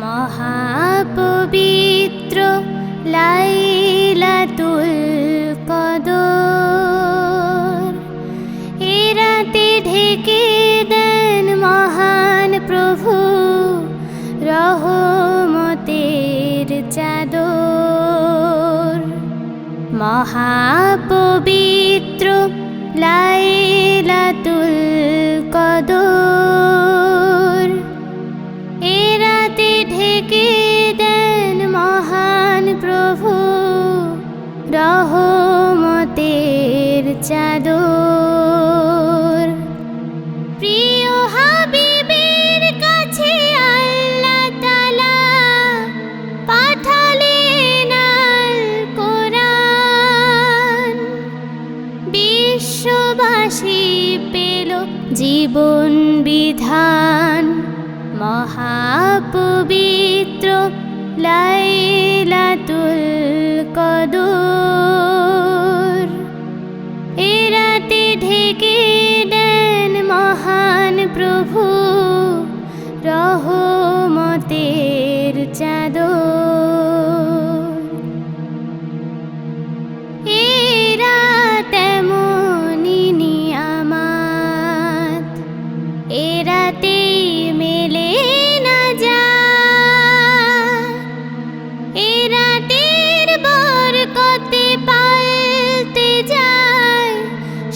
মহাপবিত্র লাইলাতুল কদর, এ রাতে ঢেকে দেন মহান প্রভু রহমতের চাদর। মহাপবিত্র লাইলাতুল কদর, এ রাতে ঢেকে দেন মহান প্রভু রহমতের চাদর। প্রিয় হাবিবের কাছে আল্লাহ তাআলা পাঠালেন আল কোরআন, বিশ্ববাসী পেল জীবন বিধান। মহাপবিত্র লাইলাতুল কদর, এ রাতে ঢেকে দেন মহান প্রভু রহমতের চাদর। এ রাত এমনই নিয়ামত, এ রাতে মেলে না যায়, এ রাতের বরকতে পাল্টে যায়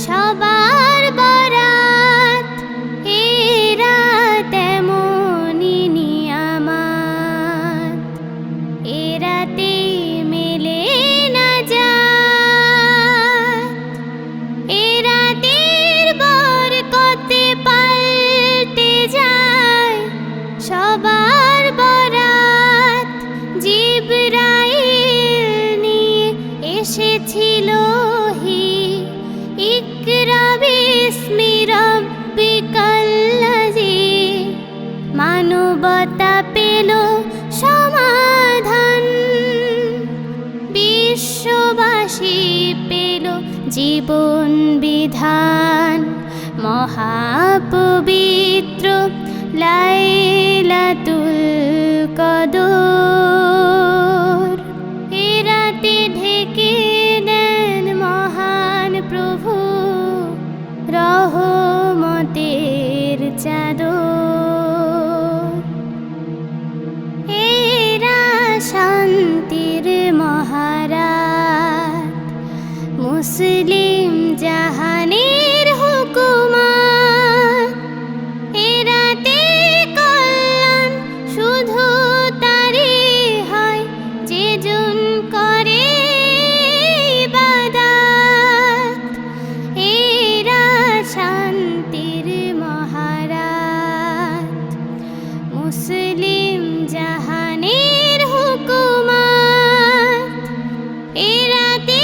সবার বরাত। এ রাত এমনই নিয়ামত, এ রাতে মেলে না যায়, এ রাতের বরকতে পাল্টে যায় সবার বরাত। জিবরাইল নিয়ে এসেছিল ওহী, ইকরা বিস্মি রাব্বিকাল্লাযী, মানবতা পেল সমাধান, বিশ্ববাসী পেল জীবন বিধান। মহাপবিত্র লাইলাতুল কদর, এ রাতে ঢেকে দেন মহান প্রভু রহমতের চাদর। এরা শান্তির মহারাত, মুসলিম জাহানের হুকুমত, এ রাতে কল্যাণ শুধু তারই হয় যে জন করে ইবাদত। এরা শান্তির মহারাত, মুসলিম জাহানের হুকুমত, এ রাতে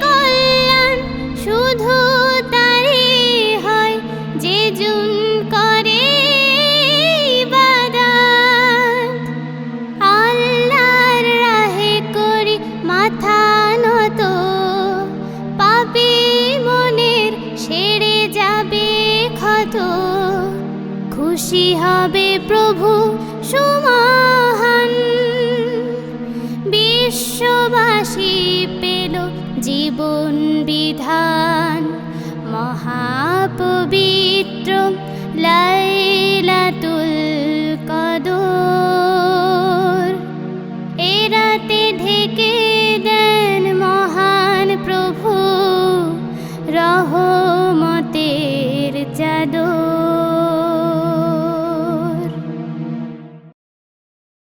কল্যাণ শুধু তারই হয় যে জন করে ইবাদত। আল্লাহর রাহে করি মাথা নত, পাপী মনের সেরে যাবে ক্ষত, খুশি হবে প্রভু সুমহান, বিশ্ববাসী পেল জীবন বিধান। মহাপবিত্র